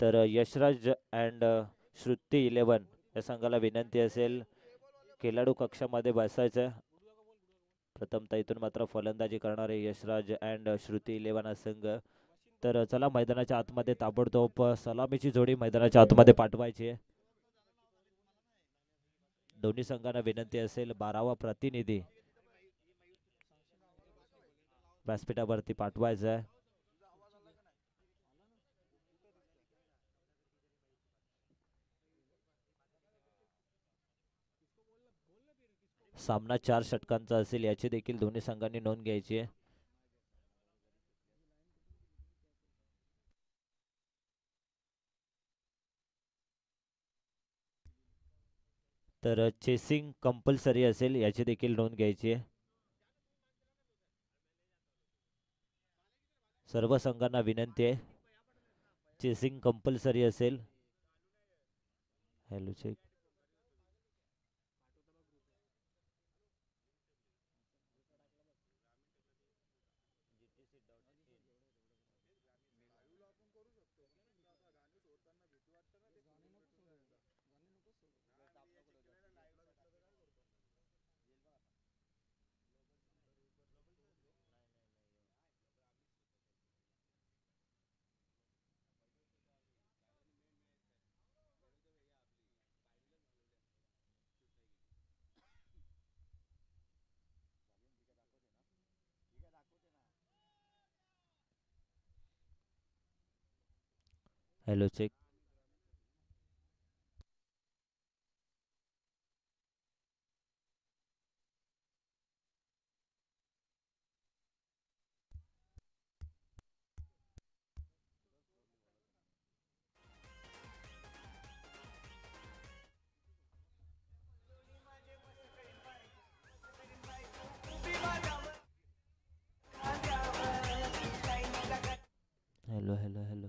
तर यशराज अँड श्रुती 11 या संघाला विनंती असेल खेळाडू कक्षामध्ये बसायचं. प्रथमतः इथून मात्र फलंदाजी करणारे यशराज अँड श्रुती 11 हा संघ. तर चला मैदानाच्या आतमध्ये ताबडतोब सलामीची जोडी मैदानाच्या आतमध्ये पाठवायची आहे. दोन्ही संघांना विनंती असेल 12वा प्रतिनिधी व्यासपीठावरती पाठवायचा आहे. सामना 4 षटकांचा असेल याची देखील दोन्ही संघांनी नोंद घ्यायची आहे. तर चेसिंग कंपल्सरी असेल याची देखील नोंद घ्यायची आहे. सर्व संघांना विनंती आहे चेसिंग कंपल्सरी असेल. Hello check. Hello check. Hello hello hello.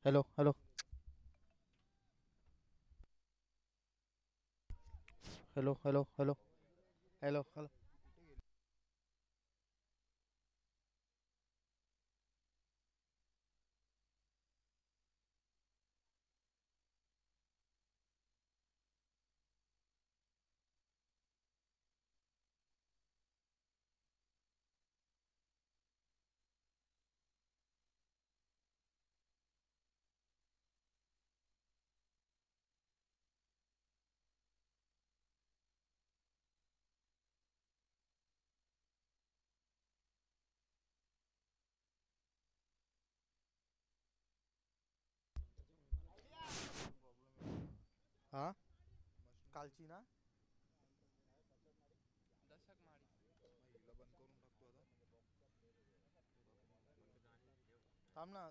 Hello hello hello hello hello hello hello हां कालची ना थांब ना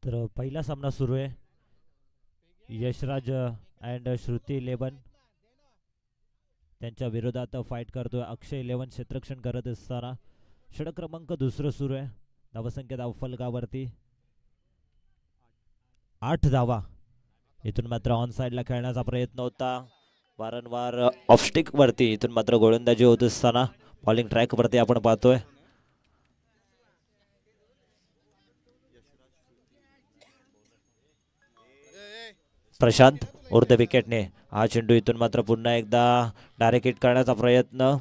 तर पहिला सामना सुरू आहे. यशराज अँड श्रुती 11 त्यांच्या विरोधात फाईट करतोय अक्षय 11 क्षेत्ररक्षण करत असताना. षटक क्रमांक दुसरं सुरू आहे. धावसंख्या धावफलकावरती 8 धावा. इथून मात्र ऑन साईडला खेळण्याचा प्रयत्न होता. वारंवार ऑफस्टिक वरती इथून मात्र गोलंदाजी होत असताना बॉलिंग ट्रॅक वरती आपण पाहतोय. प्रशांत उर्ध विकेटने हा चेंडू इथून मात्र पुन्हा एकदा डायरेक्ट हिट करण्याचा प्रयत्न.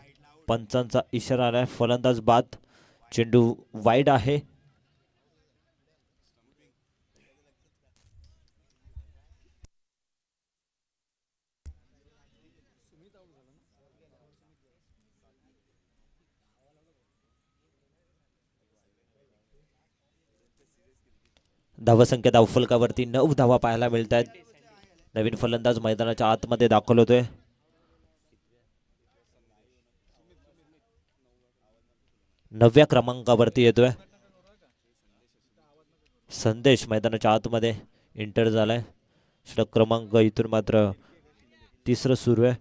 पंचांचा इशारा आलाय. फलंदाज बाद. चेंडू वाईड आहे. धावसंख्या धावफलकावरती 9 धावा पाहायला मिळत आहेत. नवीन फलंदाज मैदानाच्या आतमध्ये दाखल होतोय. नवव्या क्रमांकावरती येतोय. संदेश मैदानाच्या आतमध्ये एंटर झालाय. षटक क्रमांक इथून मात्र तिसरं सुरू आहे.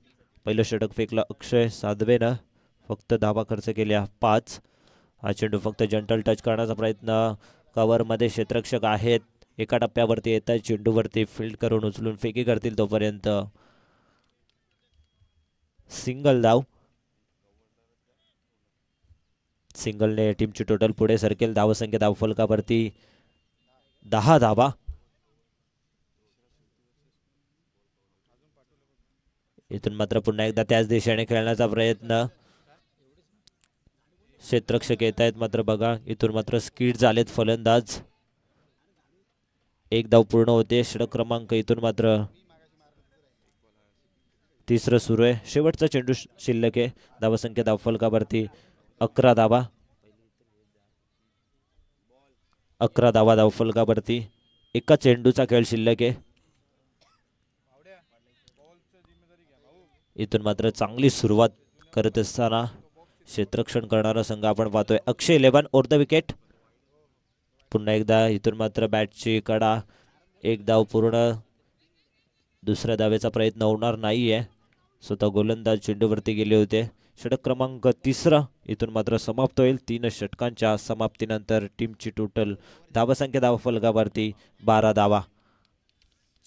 पहिलं षटक फेकलं अक्षय साधवेनं. फक्त धावा खर्च केल्या 5. हा चेंडू फक्त जंटल टच करण्याचा प्रयत्न. कव्हरमध्ये क्षेत्ररक्षक आहेत. एका टप्प्यावरती येत आहे. चेंडूवरती फील्ड करून उचलून फेकी करतील तोपर्यंत सिंगल धाव. सिंगलने टीमची टोटल पुढे सरकेल. धावसंख्या धावफलकावरती 10 धावा. इथून मात्र पुन्हा एकदा त्याच दिशेने खेळण्याचा प्रयत्न. क्षेत्ररक्षक येत आहेत मात्र बघा इथून मात्र स्किड झालेत फलंदाज. एक धाव पूर्ण होते. षटक क्रमांक इथून मात्र तिसरं सुरू आहे. शेवटचा चेंडू शिल्लक आहे. धावसंख्या धावफलकावरती 11 धावा. 11 धावा धावफलकावरती. एका चेंडूचा खेळ शिल्लक आहे. इथून मात्र चांगली सुरुवात करत असताना क्षेत्ररक्षण करणारा संघ आपण पाहतोय. अक्षय 11 ओर द विकेट. पुन्हा एकदा इथून मात्र बॅटची कडा, एक धाव पूर्ण. दुसऱ्या धावेचा प्रयत्न होणार नाहीये. स्वतः गोलंदाज चेंडूवरती गेले होते. षटक क्रमांक 3 इथून मात्र समाप्त होईल. 3 षटकांच्या समाप्तीनंतर टीमची टोटल धावसंख्या धावफलकावरती 12 धावा.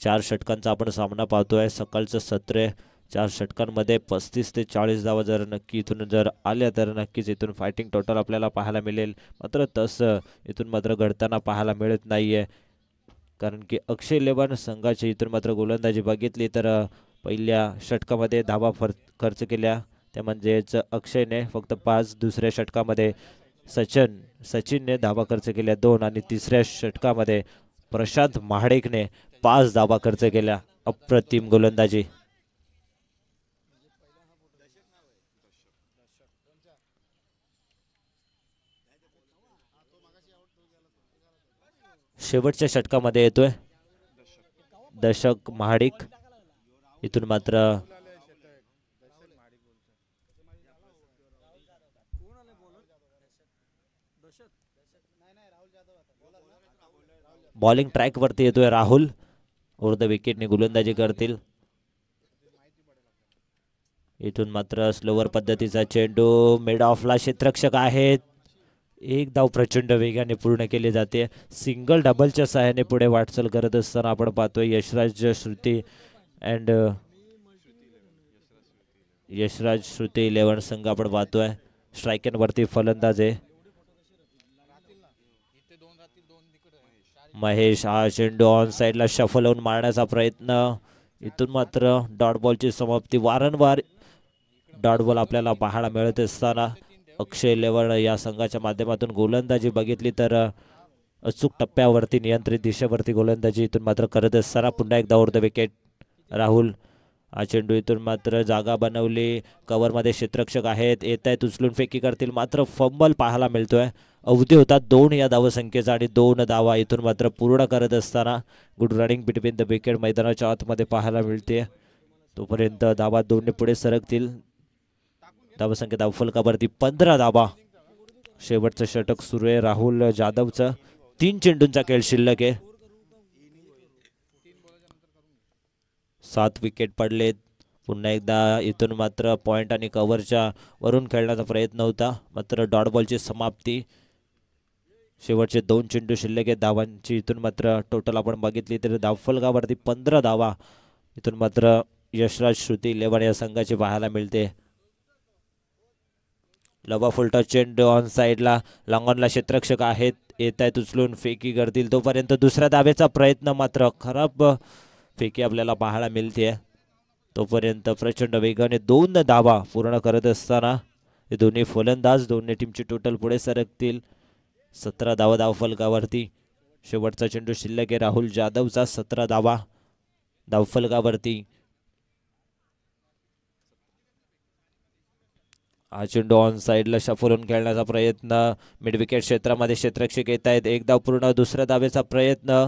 4 षटकांचा आपण सामना पाहतोय. सकाळचं सत्र 4 षटकांमध्ये 35 ते 40 धावा जर नक्की इथून जर आल्या तर नक्कीच इथून फायटिंग टोटल आपल्याला पाहायला मिळेल. मात्र तसं इथून मात्र घडताना पाहायला मिळत नाहीये. कारण की अक्षय 11 संघाची इथून मात्र गोलंदाजी बघितली तर पहिल्या षटकामध्ये धावा खर्च केल्या, त्या म्हणजेच अक्षयने फक्त 5. दुसऱ्या षटकामध्ये सचिनने धावा खर्च केल्या 2 आणि तिसऱ्या षटकामध्ये प्रशांत महाडिकने 5 धावा खर्च केल्या. अप्रतिम गोलंदाजी. शेवटच्या षटकामध्ये येतोय दशक महाडिक. इथून मात्र बॉलिंग ट्रॅक वरती येतोय राहुल. ओर द विकेटने गोलंदाजी करतील. इथून मात्र स्लोवर पद्धतीचा चेंडू मिड ऑफला क्षेत्ररक्षक आहेत. एक धाव प्रचंड वेगाने पूर्ण केली जाते. सिंगल डबलच्या सहाय्याने पुढे वाटचाल करत असताना आपण पाहतोय यशराज श्रुती 11 संघ आपण पाहतोय. स्ट्रायकरवरती फलंदाज आहे महेश. हा चेंडू ऑन साइडला शफल होऊन मारण्याचा प्रयत्न. इथून मात्र डॉट बॉलची समाप्ती. वारंवार डॉट बॉल आपल्याला पाहायला मिळत असताना अक्षय 11 या संघाच्या माध्यमातून गोलंदाजी बघितली तर अचूक टप्प्यावरती नियंत्रित दिशेवरती गोलंदाजी इथून मात्र करत असताना पुन्हा एकदा ओर द विकेट राहुल. हा चेंडू इथून मात्र जागा बनवली. कव्हरमध्ये क्षेत्ररक्षक आहेत, येत आहेत, उचलून फेकी करतील, मात्र फंबल पाहायला मिळतोय. अवधी होता 2 या धावसंख्येचा आणि 2 धावा इथून मात्र पूर्ण करत असताना good running between the wicket मैदानाच्या आतमध्ये पाहायला मिळते. तोपर्यंत धावा 2 पुढे सरकतील. धावसंख्या धावफलकावरती 15 धावा. शेवटचं षटक सुरू आहे राहुल जाधवचं. 3 चेंडूंचा खेळ शिल्लक आहे. 7 विकेट पडलेत. पुन्हा एकदा इथून मात्र पॉइंट आणि कव्हरच्या वरून खेळण्याचा प्रयत्न होता, मात्र डॉट बॉलची समाप्ती. शेवटचे 2 चेंडू शिल्लक आहेत. धावांची इथून मात्र टोटल आपण बघितली तर धावफलकावरती 15 धावा इथून मात्र यशराज श्रुती 11 या संघाची पाहायला मिळते. लवा फुलटा चेंडू ऑन साइडला. लॉंगॉनला क्षेत्ररक्षक आहेत, येत आहेत, उचलून फेकी करतील. तोपर्यंत दुसऱ्या धावेचा प्रयत्न, मात्र खराब फेकी आपल्याला पाहायला मिळते. तोपर्यंत प्रचंड वेगाने 2 धावा पूर्ण करत असताना हे दोन्ही फलंदाज दोन्ही टीमची टोटल पुढे सरकतील. 17 धावा धावफलकावरती. शेवटचा चेंडू शिल्लक आहे राहुल जाधवचा. 17 धावा धावफलकावरती. हा चेंडू ऑन साइडला शफलून खेळण्याचा प्रयत्न. मिड विकेट क्षेत्रामध्ये क्षेत्ररक्षक येत आहेत. 1 धाव पूर्ण. दुसऱ्या धावेचा प्रयत्न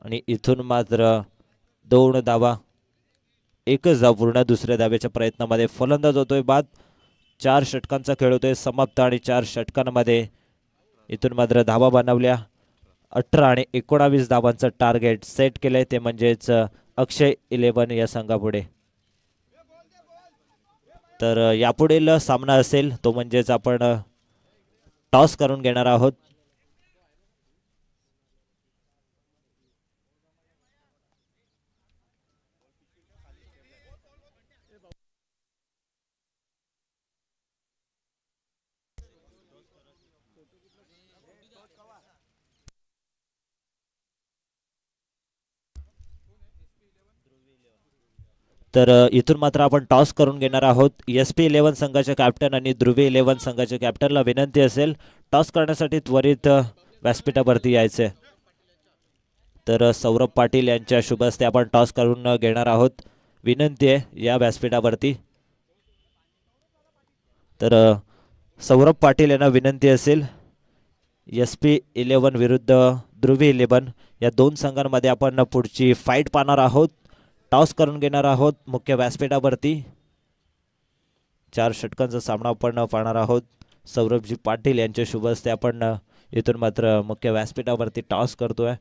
आणि इथून मात्र 2 धावा. 1च धाव पूर्ण. दुसऱ्या धावेच्या प्रयत्नामध्ये फलंदाज होतोय बाद. 4 षटकांचा खेळ होतोय समाप्त आणि 4 षटकांमध्ये इथून मात्र धावा बनवल्या. 18 आणि 19 धावांचं टार्गेट सेट केलंय, ते म्हणजेच अक्षय 11 या संघापुढे. तर यापुढील सामना असेल तो म्हणजेच आपण टॉस करून घेणार आहोत. तर इथून मात्र आपण टॉस करून घेणार आहोत. SP 11 संघाचे कॅप्टन आणि ध्रुवी 11 संघाच्या कॅप्टनला विनंती असेल टॉस करण्यासाठी त्वरित व्यासपीठावरती यायचे. तर सौरभ पाटील यांच्या शुभ हस्ते आपण टॉस करून घेणार आहोत. विनंती आहे या व्यासपीठावरती. तर सौरभ पाटील यांना विनंती असेल. SP 11 विरुद्ध ध्रुवी 11 या 2 संघांमध्ये आपण पुढची फाईट पाहणार आहोत. टॉस करून घेणार आहोत मुख्य व्यासपीठावरती. 4 षटकांचा सामना आपण पाहणार आहोत. सौरभजी पाटील यांच्या शुभ हस्ते आपण इथून मात्र मुख्य व्यासपीठावरती टॉस करतोय.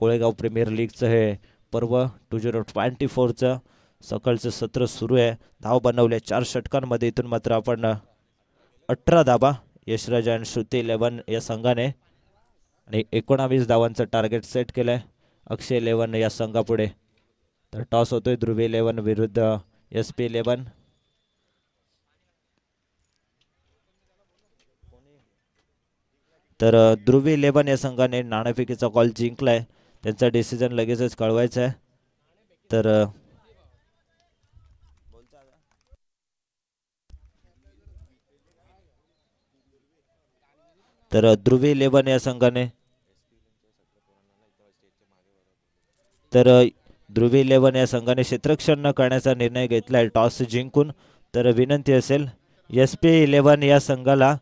कोळेगाव प्रीमियर लीगचं हे पर्व 2024चं सकाळचं सत्र सुरू आहे. धाव बनवल्या 4 षटकांमध्ये. इथून मात्र आपण 18 धाबा यशराज आणि श्रुती 11 या संघाने आणि 19 धावांचं टार्गेट सेट केलंय अक्षय 11 या संघापुढे. तर टॉस होतोय ध्रुवी 11 विरुद्ध SP 11. तर ध्रुवी 11 या संघाने नाणेफेकीचा कॉल जिंकलाय. त्यांचा डिसिजन लगेचच कळवायचा आहे. तर ध्रुवी 11 या संघाने क्षेत्ररक्षण न करण्याचा निर्णय घेतलाय टॉस जिंकून. तर विनंती असेल SP 11 या संघाला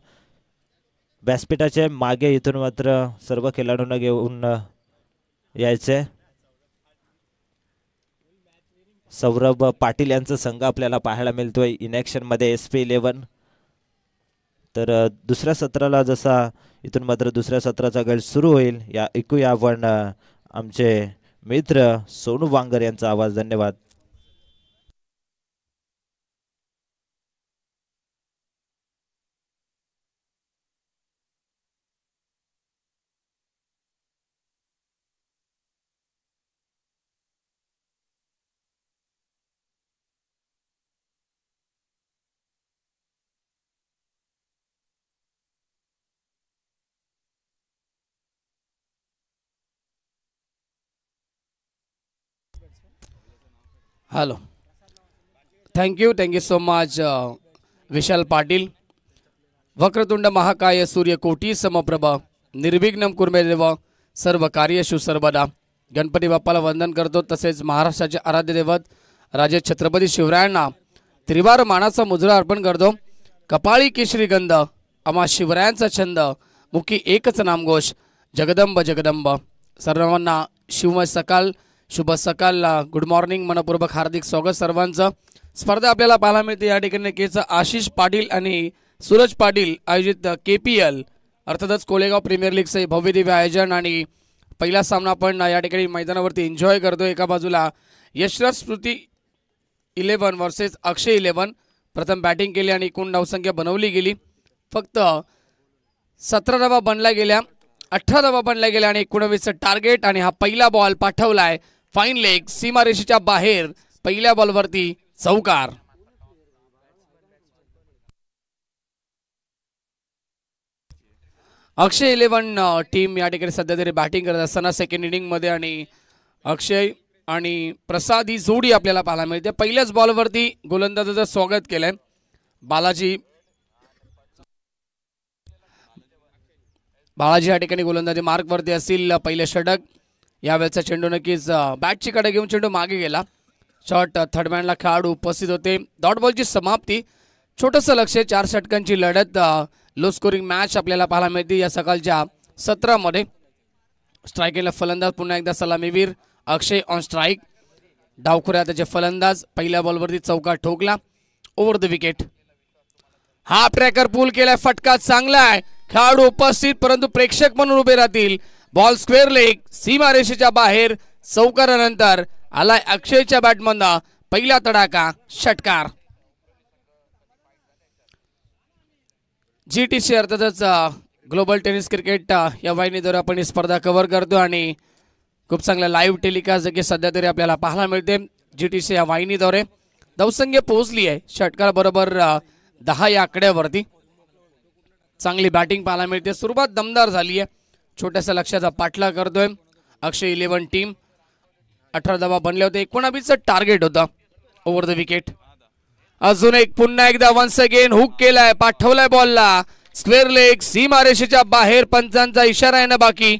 व्यासपीठाच्या मागे इथून मात्र सर्व खेळाडूंना घेऊन यायचे. सौरभ पाटील यांचा संघ आपल्याला पाहायला मिळतोय इन ॲक्शन मध्ये SP 11. तर दुसऱ्या सत्राला जसा इथून मात्र दुसऱ्या सत्राचा खेळ सुरू होईल या ऐकूया आपण आमचे मित्र सोनू वांगर यांचा आवाज. धन्यवाद. Hello, thank you so much Vishal Patil. Vakratunda महाकाय सूर्यकोटी समप्रभ निर्विघ्नं कुर्मे देव सर्व कार्येषु सर्वदा. गणपती बाप्पाला वंदन करतो. तसेच महाराष्ट्राचे आराध्य दैवत राजे छत्रपती शिवरायांना त्रिवार मानाचा मुजरा अर्पण करतो. कपाळी केशरी गंध आम्हा शिवरायांचा छंद, मुखी एकच नामघोष जगदंब जगदंब. सर्वांना शिवमय सकाळ, शुभ सकाळ, गुड मॉर्निंग, मनपूर्वक हार्दिक स्वागत सर्वांचं. स्पर्धा आपल्याला पाहायला मिळते या ठिकाणी केचं आशिष पाटील आणि सूरज पाटील आयोजित KPL अर्थातच कोळेगाव प्रीमियर लीगचे भव्य दिव्य आयोजन. आणि पहिला सामना आपण या ठिकाणी मैदानावरती एन्जॉय करतो. एका बाजूला यशराज स्मृती 11 वर्सेस अक्षय 11. प्रथम बॅटिंग केली आणि एकूण धावसंख्या बनवली गेली. फक्त 17 धावा बनल्या गेल्या, 18 धावा बनल्या गेल्या आणि 19चं टार्गेट. आणि हा पहिला बॉल पाठवलाय फाईन लेग, सीमारेषेच्या बाहेर. पहिल्या बॉलवरती चौकार. अक्षय 11 टीम या ठिकाणी सध्या तरी बॅटिंग करत असताना सेकंड इनिंग मध्ये आणि अक्षय आणि प्रसाद ही जोडी आपल्याला पाहायला मिळते. पहिल्याच बॉलवरती गोलंदाजाचं स्वागत केलंय बालाजी या ठिकाणी गोलंदाजी मार्कवरती असतील. पहिले षटक, यावेळेचा चेंडू नक्कीच बॅटची कडे घेऊन चेंडू मागे गेला. शॉट थर्डमॅनला खेळाडू उपस्थित होते. डॉट बॉलची समाप्ती. छोटंसं लक्ष, 4 षटकांची लढत, लो स्कोरिंग मॅच आपल्याला पाहायला मिळते या सकाळच्या सत्रामध्ये. स्ट्रायकिंगला फलंदाज पुन्हा एकदा सलामीवीर अक्षय ऑन स्ट्राईक. डावखुऱ्या त्याचे फलंदाज. पहिल्या बॉलवरती चौकार ठोकला ओव्हर द विकेट. हा ट्रॅकर पूल केलाय, फटका चांगला आहे. खेळाडू उपस्थित परंतु प्रेक्षक म्हणून उभे राहतील. बॉल स्क्वेअर लेग, सीमारेषेच्या बाहेर. चौकारानंतर आलाय अक्षयच्या बॅटमधून पहिला तडाखा, षटकार. GTC अर्थातच ग्लोबल टेनिस क्रिकेट या वाहिनीद्वारे आपण ही स्पर्धा कव्हर करतो आणि खूप चांगला लाईव्ह टेलिकास्ट देखील सध्या तरी आपल्याला पाहायला मिळते GTC या वाहिनीद्वारे. धावसंख्या पोहोचली आहे षटकार बरोबर 10 या आकड्यावरती. चांगली बॅटिंग पाहायला मिळते. सुरुवात दमदार झाली आहे. छोट्याशा लक्ष्याचा पाठलाग करतोय अक्षय 11 टीम. 18 धावा बनले होते. 19चं टार्गेट होता ओव्हर द विकेट. अजून एक, पुन्हा एकदा वन्स अगेन हुक केलाय, पाठवलाय बॉलला स्क्वेअर लेग, सीमारेषेच्या बाहेर. पंचांचा इशारा आहे ना बाकी.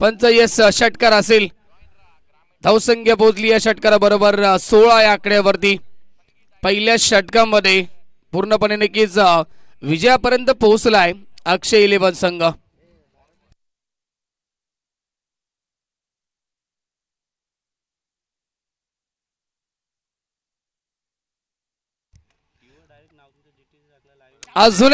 पंच येस, षटकार असेल. धावसंख्या पोहोचली या षटकाराबरोबर 16 या आकड्यावरती. पहिल्या षटकामध्ये पूर्णपणे नक्कीच विजयापर्यंत पोहोचलाय अक्षय 11 संघ. अजून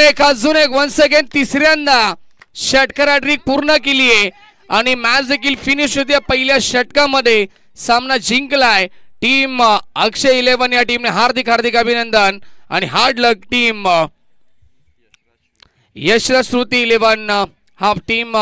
एक वन्स अगेन तिसऱ्यांदा षटकार हॅट्रिक पूर्ण केली आहे आणि मॅच देखील फिनिश होते. पहिल्या षटकामध्ये सामना जिंकलाय टीम अक्षय 11 या टीमने. हार्दिक हार्दिक अभिनंदन आणि हार्ड लक टीम यशराज श्रुती 11 हा टीम